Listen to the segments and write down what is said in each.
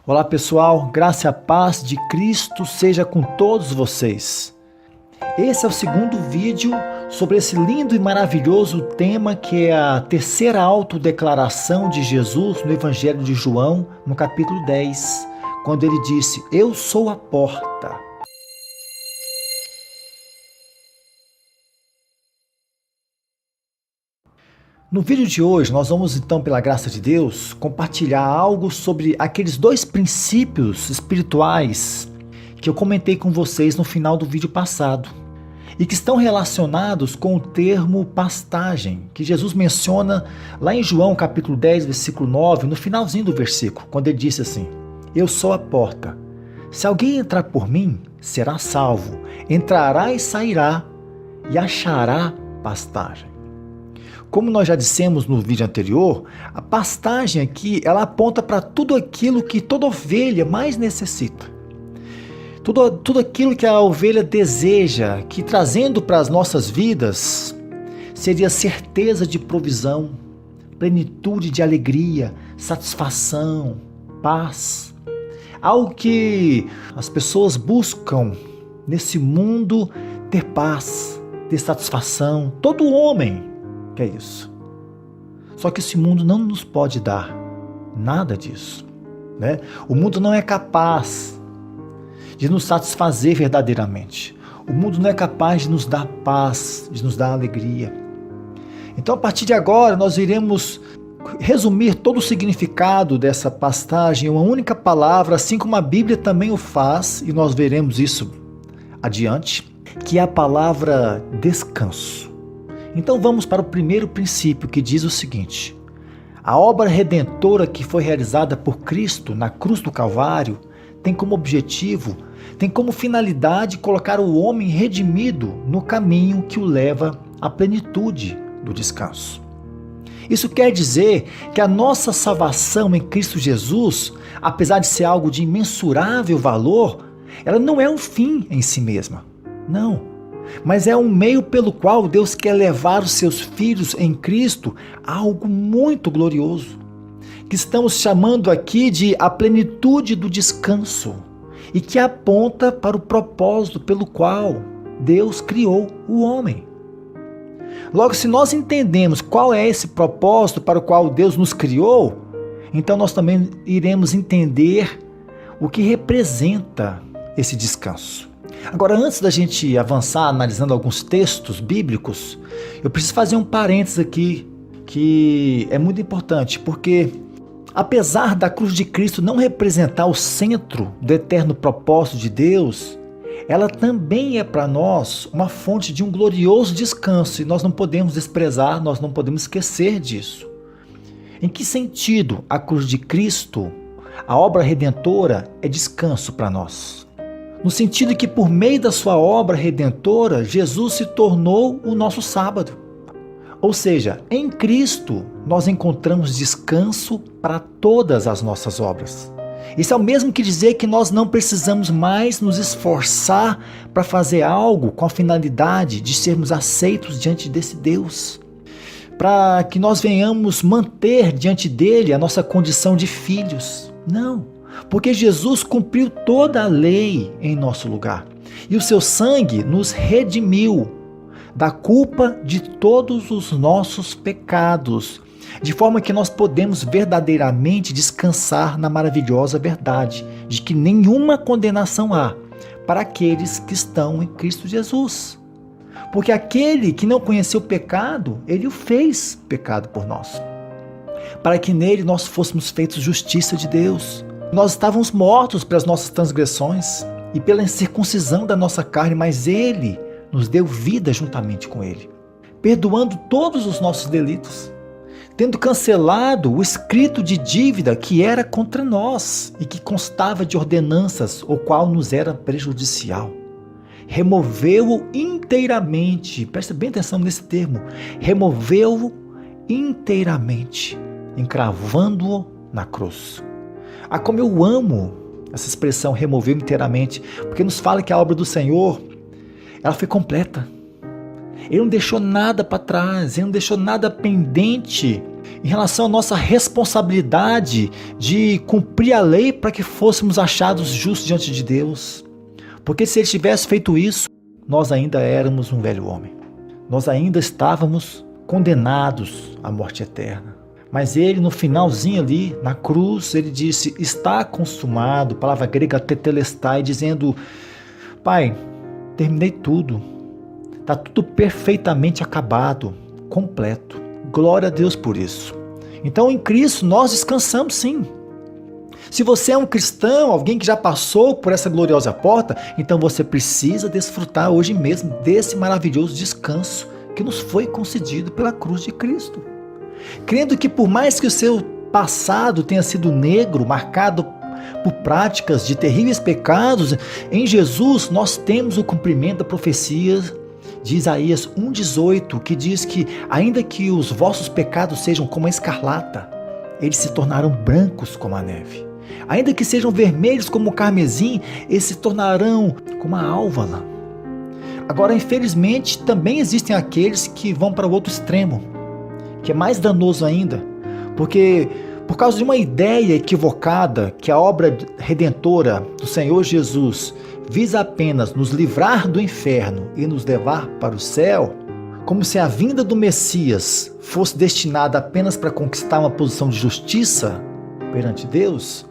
Olá pessoal, graça e a paz de Cristo seja com todos vocês. Esse é o segundo vídeo sobre esse lindo e maravilhoso tema que é a terceira autodeclaração de Jesus no Evangelho de João, no capítulo 10, quando ele disse: "Eu sou a porta". No vídeo de hoje, nós vamos então, pela graça de Deus, compartilhar algo sobre aqueles dois princípios espirituais que eu comentei com vocês no final do vídeo passado e que estão relacionados com o termo pastagem, que Jesus menciona lá em João capítulo 10, versículo 9, no finalzinho do versículo, quando ele disse assim: "Eu sou a porta. Se alguém entrar por mim, será salvo. Entrará e sairá e achará pastagem." Como nós já dissemos no vídeo anterior, a pastagem aqui, ela aponta para tudo aquilo que toda ovelha mais necessita. Tudo aquilo que a ovelha deseja, que trazendo para as nossas vidas, seria certeza de provisão, plenitude de alegria, satisfação, paz. Algo que as pessoas buscam nesse mundo, ter paz, ter satisfação. Todo homem que é isso. Só que esse mundo não nos pode dar nada disso, né? O mundo não é capaz de nos satisfazer verdadeiramente. O mundo não é capaz de nos dar paz, de nos dar alegria. Então, a partir de agora, nós iremos resumir todo o significado dessa pastagem em uma única palavra, assim como a Bíblia também o faz, e nós veremos isso adiante, que é a palavra descanso. Então vamos para o primeiro princípio, que diz o seguinte: a obra redentora que foi realizada por Cristo na cruz do Calvário tem como objetivo, tem como finalidade colocar o homem redimido no caminho que o leva à plenitude do descanso. Isso quer dizer que a nossa salvação em Cristo Jesus, apesar de ser algo de imensurável valor, ela não é um fim em si mesma. Não. Mas é um meio pelo qual Deus quer levar os seus filhos em Cristo a algo muito glorioso, que estamos chamando aqui de a plenitude do descanso, e que aponta para o propósito pelo qual Deus criou o homem. Logo, se nós entendemos qual é esse propósito para o qual Deus nos criou, então nós também iremos entender o que representa esse descanso. Agora, antes da gente avançar analisando alguns textos bíblicos, eu preciso fazer um parênteses aqui que é muito importante, porque apesar da cruz de Cristo não representar o centro do eterno propósito de Deus, ela também é para nós uma fonte de um glorioso descanso, e nós não podemos desprezar, nós não podemos esquecer disso. Em que sentido a cruz de Cristo, a obra redentora, é descanso para nós? No sentido que por meio da sua obra redentora, Jesus se tornou o nosso sábado. Ou seja, em Cristo nós encontramos descanso para todas as nossas obras. Isso é o mesmo que dizer que nós não precisamos mais nos esforçar para fazer algo com a finalidade de sermos aceitos diante desse Deus, para que nós venhamos manter diante dele a nossa condição de filhos. Não. Porque Jesus cumpriu toda a lei em nosso lugar, e o seu sangue nos redimiu da culpa de todos os nossos pecados, de forma que nós podemos verdadeiramente descansar na maravilhosa verdade de que nenhuma condenação há para aqueles que estão em Cristo Jesus. Porque aquele que não conheceu o pecado, ele o fez pecado por nós, para que nele nós fôssemos feitos justiça de Deus. Nós estávamos mortos pelas nossas transgressões e pela incircuncisão da nossa carne, mas ele nos deu vida juntamente com ele, perdoando todos os nossos delitos, tendo cancelado o escrito de dívida que era contra nós e que constava de ordenanças, o qual nos era prejudicial. Removeu-o inteiramente, presta bem atenção nesse termo, removeu-o inteiramente, encravando-o na cruz. Ah, como eu amo essa expressão, removeu inteiramente, porque nos fala que a obra do Senhor, ela foi completa. Ele não deixou nada para trás, ele não deixou nada pendente em relação à nossa responsabilidade de cumprir a lei para que fôssemos achados justos diante de Deus. Porque se ele tivesse feito isso, nós ainda éramos um velho homem. Nós ainda estávamos condenados à morte eterna. Mas ele, no finalzinho ali, na cruz, ele disse, está consumado, palavra grega tetelestai, dizendo, Pai, terminei tudo. Está tudo perfeitamente acabado, completo. Glória a Deus por isso. Então, em Cristo, nós descansamos sim. Se você é um cristão, alguém que já passou por essa gloriosa porta, então você precisa desfrutar hoje mesmo desse maravilhoso descanso que nos foi concedido pela cruz de Cristo. Crendo que por mais que o seu passado tenha sido negro, marcado por práticas de terríveis pecados, em Jesus nós temos o cumprimento da profecia de Isaías 1,18, que diz que ainda que os vossos pecados sejam como a escarlata, eles se tornarão brancos como a neve. Ainda que sejam vermelhos como o carmesim, eles se tornarão como a álvala. Agora, infelizmente, também existem aqueles que vão para o outro extremo, que é mais danoso ainda, porque por causa de uma ideia equivocada que a obra redentora do Senhor Jesus visa apenas nos livrar do inferno e nos levar para o céu, como se a vinda do Messias fosse destinada apenas para conquistar uma posição de justiça perante Deus,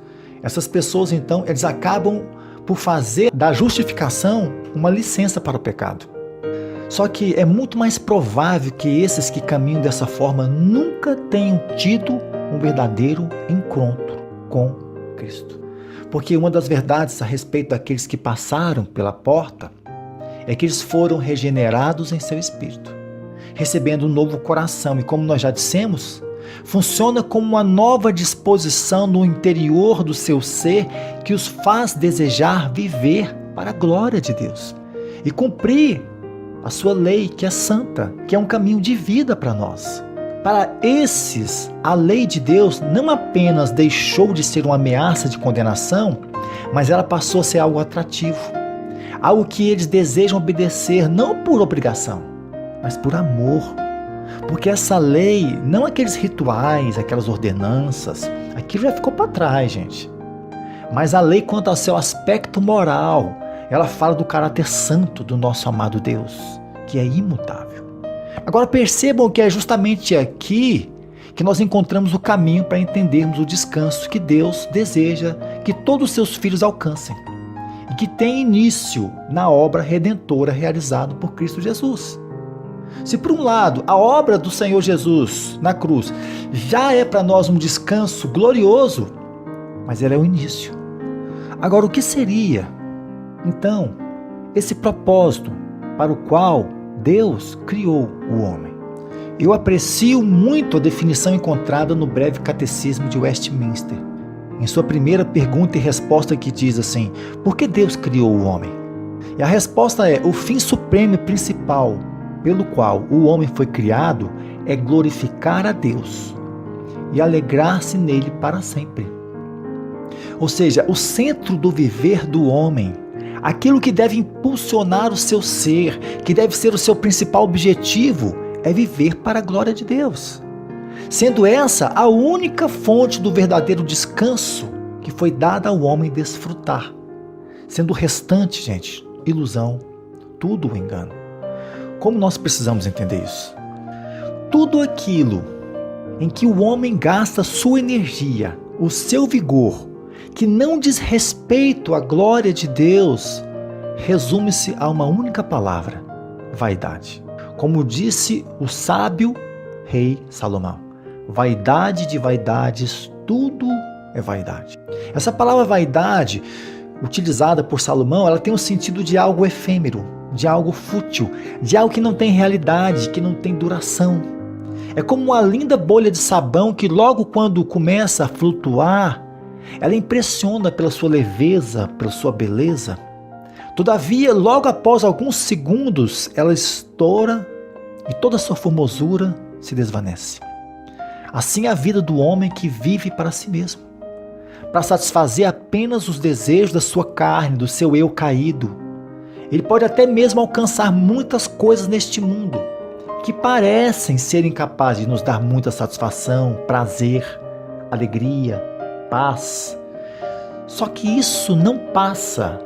essas pessoas então, eles acabam por fazer da justificação uma licença para o pecado. Só que é muito mais provável que esses que caminham dessa forma nunca tenham tido um verdadeiro encontro com Cristo. Porque uma das verdades a respeito daqueles que passaram pela porta é que eles foram regenerados em seu espírito, recebendo um novo coração. E como nós já dissemos, funciona como uma nova disposição no interior do seu ser que os faz desejar viver para a glória de Deus e cumprir a sua lei, que é santa, que é um caminho de vida para nós. Para esses, a lei de Deus não apenas deixou de ser uma ameaça de condenação, mas ela passou a ser algo atrativo, algo que eles desejam obedecer não por obrigação, mas por amor. Porque essa lei, não aqueles rituais, aquelas ordenanças, aquilo já ficou para trás, gente. Mas a lei quanto ao seu aspecto moral, ela fala do caráter santo do nosso amado Deus, que é imutável. Agora percebam que é justamente aqui que nós encontramos o caminho para entendermos o descanso que Deus deseja que todos os seus filhos alcancem e que tem início na obra redentora realizada por Cristo Jesus. Se por um lado a obra do Senhor Jesus na cruz já é para nós um descanso glorioso, mas ela é o início. Agora, o que seria então esse propósito para o qual Deus criou o homem? Eu aprecio muito a definição encontrada no breve catecismo de Westminster, em sua primeira pergunta e resposta, que diz assim: por que Deus criou o homem? E a resposta é: o fim supremo e principal pelo qual o homem foi criado é glorificar a Deus e alegrar-se nele para sempre. Ou seja, o centro do viver do homem, aquilo que deve impulsionar o seu ser, que deve ser o seu principal objetivo, é viver para a glória de Deus, sendo essa a única fonte do verdadeiro descanso que foi dada ao homem desfrutar, sendo o restante, gente, ilusão, tudo um engano. Como nós precisamos entender isso? Tudo aquilo em que o homem gasta sua energia, o seu vigor, que não diz respeito à glória de Deus, resume-se a uma única palavra: vaidade. Como disse o sábio rei Salomão, vaidade de vaidades, tudo é vaidade. Essa palavra vaidade, utilizada por Salomão, ela tem o sentido de algo efêmero, de algo fútil, de algo que não tem realidade, que não tem duração. É como uma linda bolha de sabão que logo quando começa a flutuar, ela impressiona pela sua leveza, pela sua beleza. Todavia, logo após alguns segundos, ela estoura e toda a sua formosura se desvanece. Assim é a vida do homem que vive para si mesmo, para satisfazer apenas os desejos da sua carne, do seu eu caído. Ele pode até mesmo alcançar muitas coisas neste mundo, que parecem ser incapazes de nos dar muita satisfação, prazer, alegria, paz. Só que isso não passa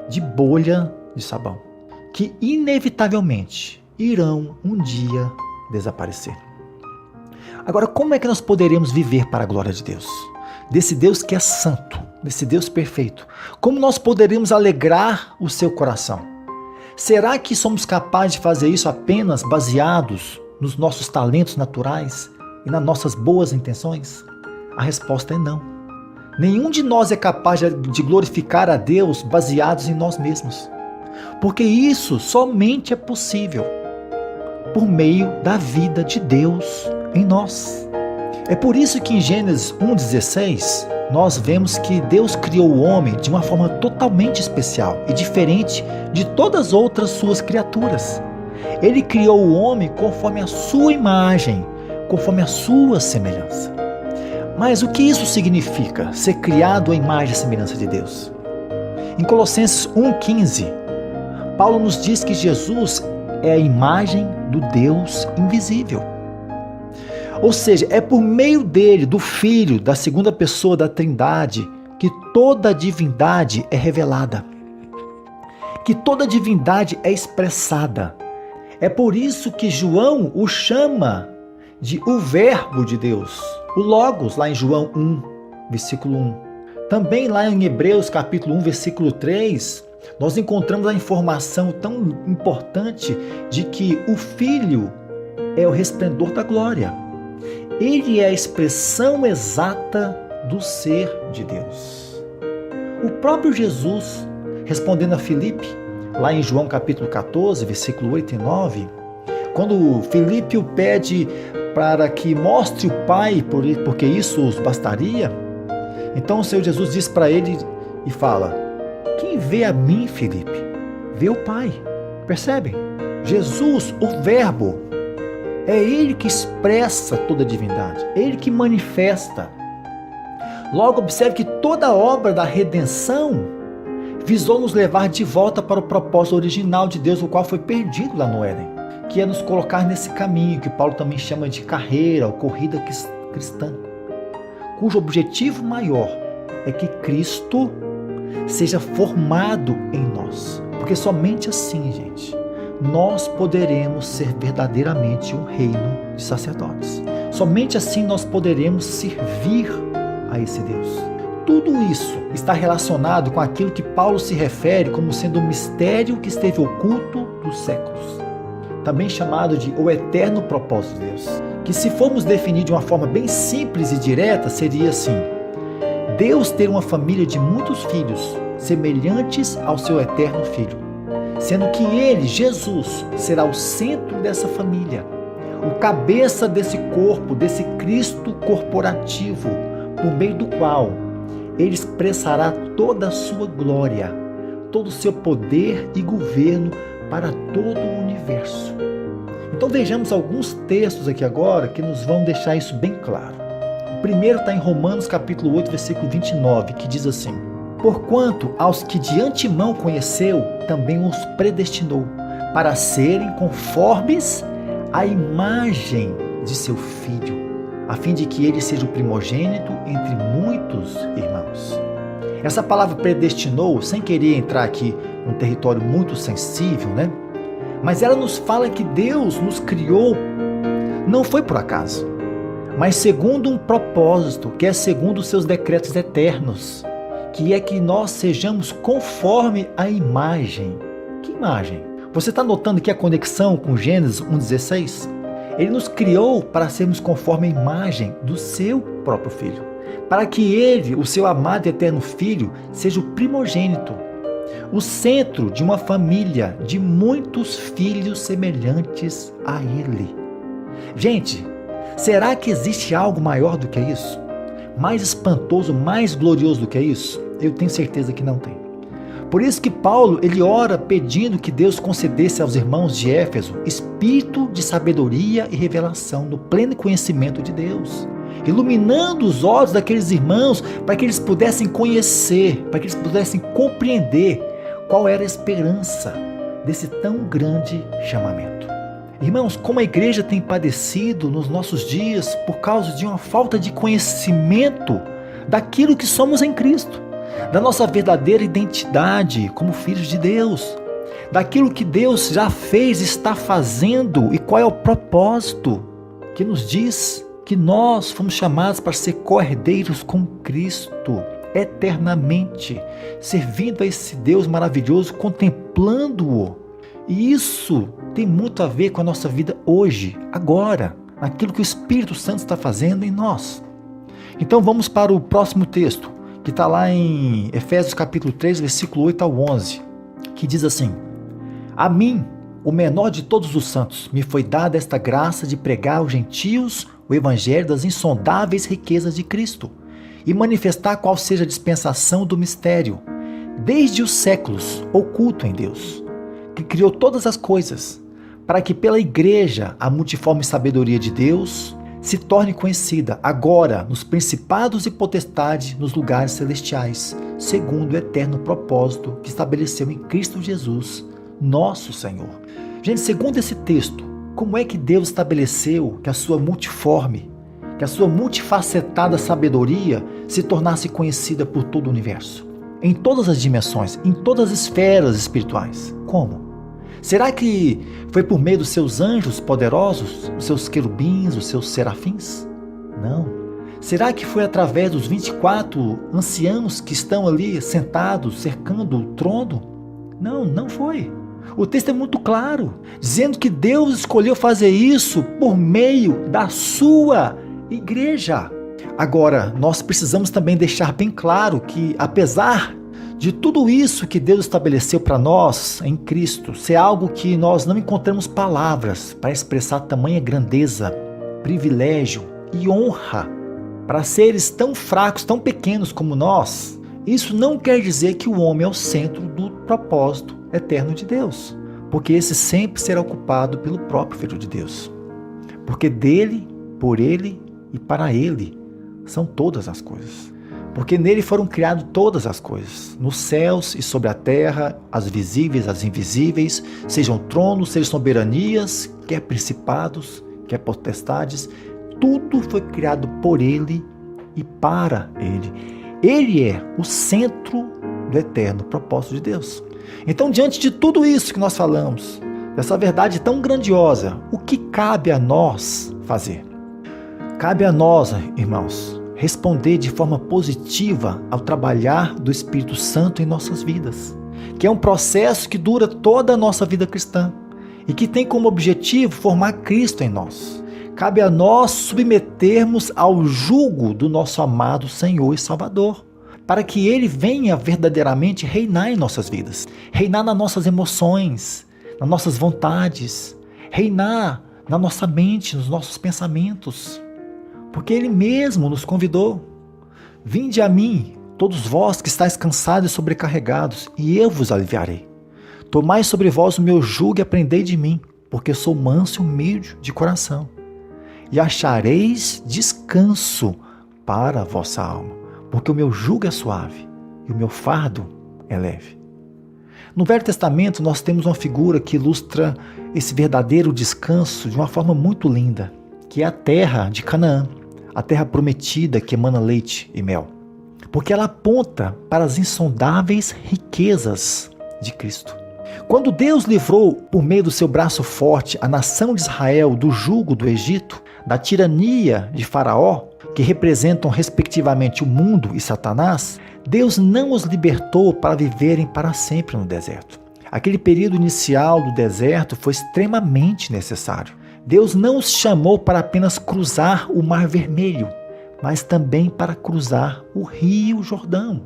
de bolha de sabão, que inevitavelmente irão um dia desaparecer. Agora, como é que nós poderemos viver para a glória de Deus? Desse Deus que é santo, desse Deus perfeito. Como nós poderemos alegrar o seu coração? Será que somos capazes de fazer isso apenas baseados nos nossos talentos naturais e nas nossas boas intenções? A resposta é não. Nenhum de nós é capaz de glorificar a Deus baseados em nós mesmos. Porque isso somente é possível por meio da vida de Deus em nós. É por isso que em Gênesis 1,16 nós vemos que Deus criou o homem de uma forma totalmente especial e diferente de todas as outras suas criaturas. Ele criou o homem conforme a sua imagem, conforme a sua semelhança. Mas o que isso significa, ser criado à imagem e semelhança de Deus? Em Colossenses 1,15, Paulo nos diz que Jesus é a imagem do Deus invisível. Ou seja, é por meio dele, do Filho, da segunda pessoa da Trindade, que toda a divindade é revelada, que toda a divindade é expressada. É por isso que João o chama de o Verbo de Deus, o Logos, lá em João 1, versículo 1. Também lá em Hebreus capítulo 1, versículo 3, nós encontramos a informação tão importante de que o Filho é o resplendor da glória. Ele é a expressão exata do ser de Deus. O próprio Jesus, respondendo a Filipe, lá em João capítulo 14, versículo 8 e 9, quando Filipe o pede para que mostre o Pai, porque isso os bastaria, então o Senhor Jesus diz para ele e fala: quem vê a mim, Filipe, vê o Pai. Percebem? Jesus, o Verbo, é Ele que expressa toda a divindade, é Ele que manifesta. Logo, observe que toda a obra da redenção visou nos levar de volta para o propósito original de Deus, o qual foi perdido lá no Éden, que é nos colocar nesse caminho que Paulo também chama de carreira ou corrida cristã, cujo objetivo maior é que Cristo seja formado em nós, porque somente assim, gente, nós poderemos ser verdadeiramente um reino de sacerdotes. Somente assim nós poderemos servir a esse Deus. Tudo isso está relacionado com aquilo que Paulo se refere como sendo o mistério que esteve oculto dos séculos, também chamado de o eterno propósito de Deus, que se formos definir de uma forma bem simples e direta, seria assim: Deus ter uma família de muitos filhos, semelhantes ao seu eterno Filho, sendo que ele, Jesus, será o centro dessa família, o cabeça desse corpo, desse Cristo corporativo, por meio do qual ele expressará toda a sua glória, todo o seu poder e governo para todo o universo. Então vejamos alguns textos aqui agora que nos vão deixar isso bem claro. O primeiro está em Romanos capítulo 8, versículo 29, que diz assim: porquanto aos que de antemão conheceu, também os predestinou, para serem conformes à imagem de seu Filho, a fim de que ele seja o primogênito entre muitos irmãos. Essa palavra predestinou, sem querer entrar aqui num território muito sensível, né? Mas ela nos fala que Deus nos criou, não foi por acaso, mas segundo um propósito, que é segundo os seus decretos eternos, que é que nós sejamos conforme a imagem. Que imagem? Você está notando aqui a conexão com Gênesis 1,16? Ele nos criou para sermos conforme a imagem do seu próprio Filho, para que ele, o seu amado e eterno Filho, seja o primogênito, o centro de uma família de muitos filhos semelhantes a ele. Gente, será que existe algo maior do que isso? Mais espantoso, mais glorioso do que isso? Eu tenho certeza que não tem. Por isso que Paulo, ele ora pedindo que Deus concedesse aos irmãos de Éfeso espírito de sabedoria e revelação no pleno conhecimento de Deus, iluminando os olhos daqueles irmãos para que eles pudessem conhecer, para que eles pudessem compreender qual era a esperança desse tão grande chamamento. Irmãos, como a igreja tem padecido nos nossos dias por causa de uma falta de conhecimento daquilo que somos em Cristo, da nossa verdadeira identidade como filhos de Deus, daquilo que Deus já fez, está fazendo e qual é o propósito que nos diz que nós fomos chamados para ser co-herdeiros com Cristo eternamente, servindo a esse Deus maravilhoso, contemplando-o. E isso tem muito a ver com a nossa vida hoje, agora, naquilo que o Espírito Santo está fazendo em nós. Então vamos para o próximo texto, que está lá em Efésios capítulo 3, versículo 8 ao 11, que diz assim: A mim, o menor de todos os santos, me foi dada esta graça de pregar aos gentios o evangelho das insondáveis riquezas de Cristo e manifestar qual seja a dispensação do mistério, desde os séculos, oculto em Deus, que criou todas as coisas, para que pela igreja a multiforme sabedoria de Deus se torne conhecida agora nos principados e potestades nos lugares celestiais, segundo o eterno propósito que estabeleceu em Cristo Jesus, nosso Senhor. Gente, segundo esse texto, como é que Deus estabeleceu que a sua multiforme, que a sua multifacetada sabedoria se tornasse conhecida por todo o universo? Em todas as dimensões, em todas as esferas espirituais. Como? Será que foi por meio dos seus anjos poderosos, os seus querubins, os seus serafins? Não. Será que foi através dos 24 anciãos que estão ali sentados, cercando o trono? Não, não foi. O texto é muito claro, dizendo que Deus escolheu fazer isso por meio da sua igreja. Agora, nós precisamos também deixar bem claro que, apesar de tudo isso que Deus estabeleceu para nós em Cristo, ser algo que nós não encontramos palavras para expressar tamanha grandeza, privilégio e honra para seres tão fracos, tão pequenos como nós, isso não quer dizer que o homem é o centro do propósito eterno de Deus, porque esse sempre será ocupado pelo próprio Filho de Deus. Porque dele, por ele e para ele são todas as coisas. Porque nele foram criadas todas as coisas, nos céus e sobre a terra, as visíveis, as invisíveis, sejam tronos, sejam soberanias, quer principados, quer potestades, tudo foi criado por ele e para ele. Ele é o centro do eterno propósito de Deus. Então, diante de tudo isso que nós falamos, dessa verdade tão grandiosa, o que cabe a nós fazer? Cabe a nós, irmãos, responder de forma positiva ao trabalhar do Espírito Santo em nossas vidas, que é um processo que dura toda a nossa vida cristã e que tem como objetivo formar Cristo em nós. Cabe a nós submetermos ao jugo do nosso amado Senhor e Salvador, para que Ele venha verdadeiramente reinar em nossas vidas, reinar nas nossas emoções, nas nossas vontades, reinar na nossa mente, nos nossos pensamentos. Porque Ele mesmo nos convidou: vinde a mim, todos vós que estáis cansados e sobrecarregados, e eu vos aliviarei. Tomai sobre vós o meu jugo e aprendei de mim, porque sou manso e humilde de coração, e achareis descanso para a vossa alma, porque o meu jugo é suave e o meu fardo é leve. No Velho Testamento nós temos uma figura que ilustra esse verdadeiro descanso de uma forma muito linda, que é a terra de Canaã, a terra prometida que emana leite e mel, porque ela aponta para as insondáveis riquezas de Cristo. Quando Deus livrou por meio do seu braço forte a nação de Israel do jugo do Egito, da tirania de Faraó, que representam respectivamente o mundo e Satanás, Deus não os libertou para viverem para sempre no deserto. Aquele período inicial do deserto foi extremamente necessário. Deus não os chamou para apenas cruzar o Mar Vermelho, mas também para cruzar o Rio Jordão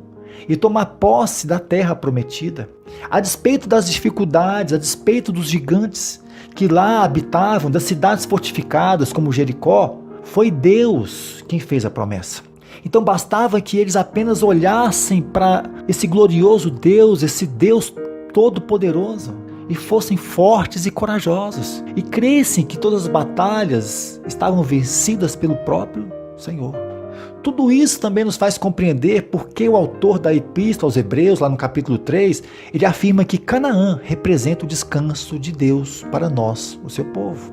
e tomar posse da terra prometida. A despeito das dificuldades, a despeito dos gigantes que lá habitavam, das cidades fortificadas como Jericó, foi Deus quem fez a promessa. Então bastava que eles apenas olhassem para esse glorioso Deus, esse Deus todo-poderoso, e fossem fortes e corajosos, e crescem que todas as batalhas estavam vencidas pelo próprio Senhor. Tudo isso também nos faz compreender por que o autor da Epístola aos Hebreus, lá no capítulo 3, ele afirma que Canaã representa o descanso de Deus para nós, o seu povo.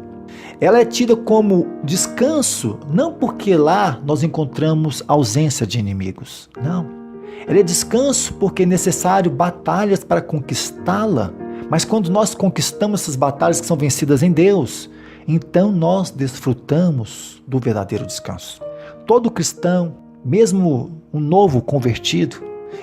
Ela é tida como descanso não porque lá nós encontramos ausência de inimigos, não. Ela é descanso porque é necessário batalhas para conquistá-la, mas quando nós conquistamos essas batalhas que são vencidas em Deus, então nós desfrutamos do verdadeiro descanso. Todo cristão, mesmo um novo convertido,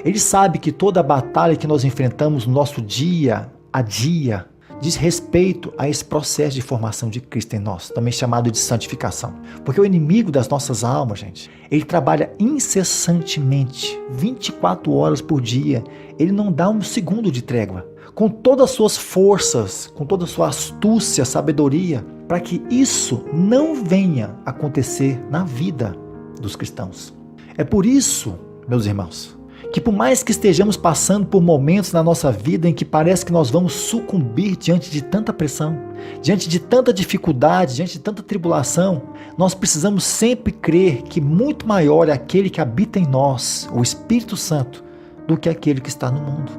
ele sabe que toda a batalha que nós enfrentamos no nosso dia a dia diz respeito a esse processo de formação de Cristo em nós, também chamado de santificação. Porque o inimigo das nossas almas, gente, ele trabalha incessantemente, 24 horas por dia, ele não dá um segundo de trégua, com todas as suas forças, com toda a sua astúcia, sabedoria, para que isso não venha acontecer na vida dos cristãos. É por isso, meus irmãos, que por mais que estejamos passando por momentos na nossa vida em que parece que nós vamos sucumbir diante de tanta pressão, diante de tanta dificuldade, diante de tanta tribulação, nós precisamos sempre crer que muito maior é aquele que habita em nós, o Espírito Santo, do que aquele que está no mundo.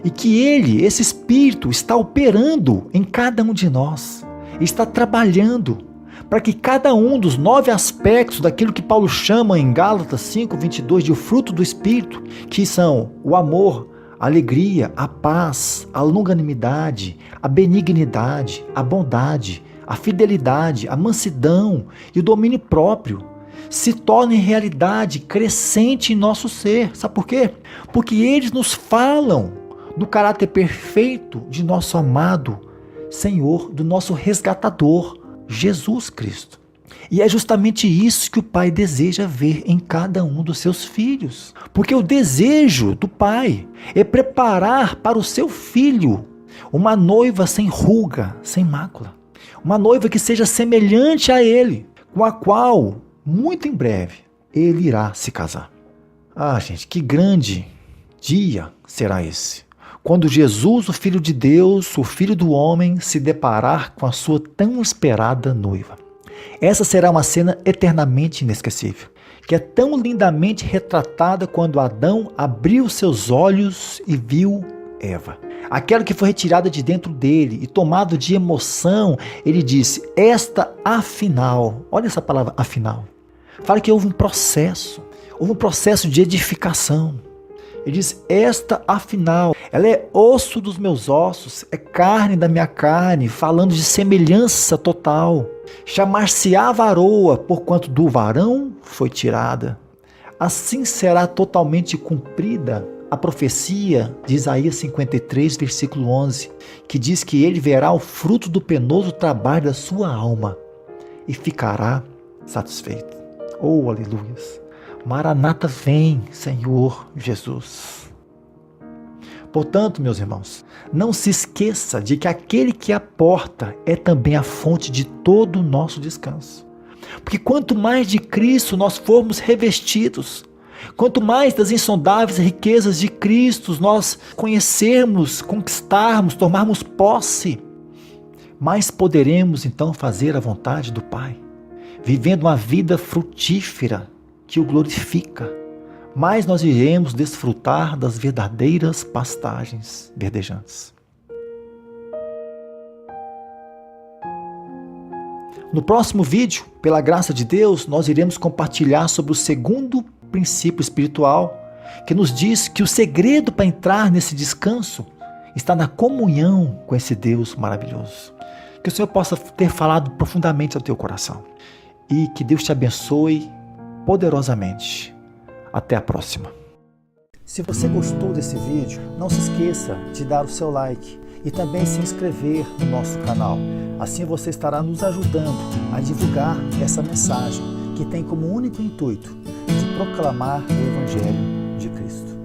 E que ele, esse Espírito, está operando em cada um de nós, está trabalhando para que cada um dos 9 aspectos daquilo que Paulo chama em Gálatas 5:22 de o fruto do Espírito, que são o amor, a alegria, a paz, a longanimidade, a benignidade, a bondade, a fidelidade, a mansidão e o domínio próprio, se tornem realidade crescente em nosso ser. Sabe por quê? Porque eles nos falam do caráter perfeito de nosso amado Senhor, do nosso resgatador, Jesus Cristo. E é justamente isso que o Pai deseja ver em cada um dos seus filhos. Porque o desejo do Pai é preparar para o seu filho uma noiva sem ruga, sem mácula. Uma noiva que seja semelhante a ele, com a qual, muito em breve, ele irá se casar. Ah, gente, que grande dia será esse! Quando Jesus, o Filho de Deus, o Filho do homem, se deparar com a sua tão esperada noiva. Essa será uma cena eternamente inesquecível, que é tão lindamente retratada quando Adão abriu seus olhos e viu Eva. Aquela que foi retirada de dentro dele e tomado de emoção, ele disse, esta afinal, olha essa palavra afinal, fala que houve um processo de edificação. Ele diz, esta afinal, ela é osso dos meus ossos, é carne da minha carne, falando de semelhança total. Chamar-se-á varoa, porquanto do varão foi tirada. Assim será totalmente cumprida a profecia de Isaías 53, versículo 11, que diz que ele verá o fruto do penoso trabalho da sua alma e ficará satisfeito. Oh, aleluias! Maranata vem, Senhor Jesus. Portanto, meus irmãos, não se esqueça de que aquele que é a porta é também a fonte de todo o nosso descanso. Porque quanto mais de Cristo nós formos revestidos, quanto mais das insondáveis riquezas de Cristo nós conhecermos, conquistarmos, tomarmos posse, mais poderemos então fazer a vontade do Pai, vivendo uma vida frutífera, que o glorifica, mais nós iremos desfrutar das verdadeiras pastagens verdejantes. No próximo vídeo, pela graça de Deus, nós iremos compartilhar sobre o segundo princípio espiritual, que nos diz que o segredo para entrar nesse descanso está na comunhão com esse Deus maravilhoso. Que o Senhor possa ter falado profundamente ao teu coração e que Deus te abençoe poderosamente. Até a próxima. Se você gostou desse vídeo, não se esqueça de dar o seu like e também se inscrever no nosso canal. Assim você estará nos ajudando a divulgar essa mensagem que tem como único intuito de proclamar o Evangelho de Cristo.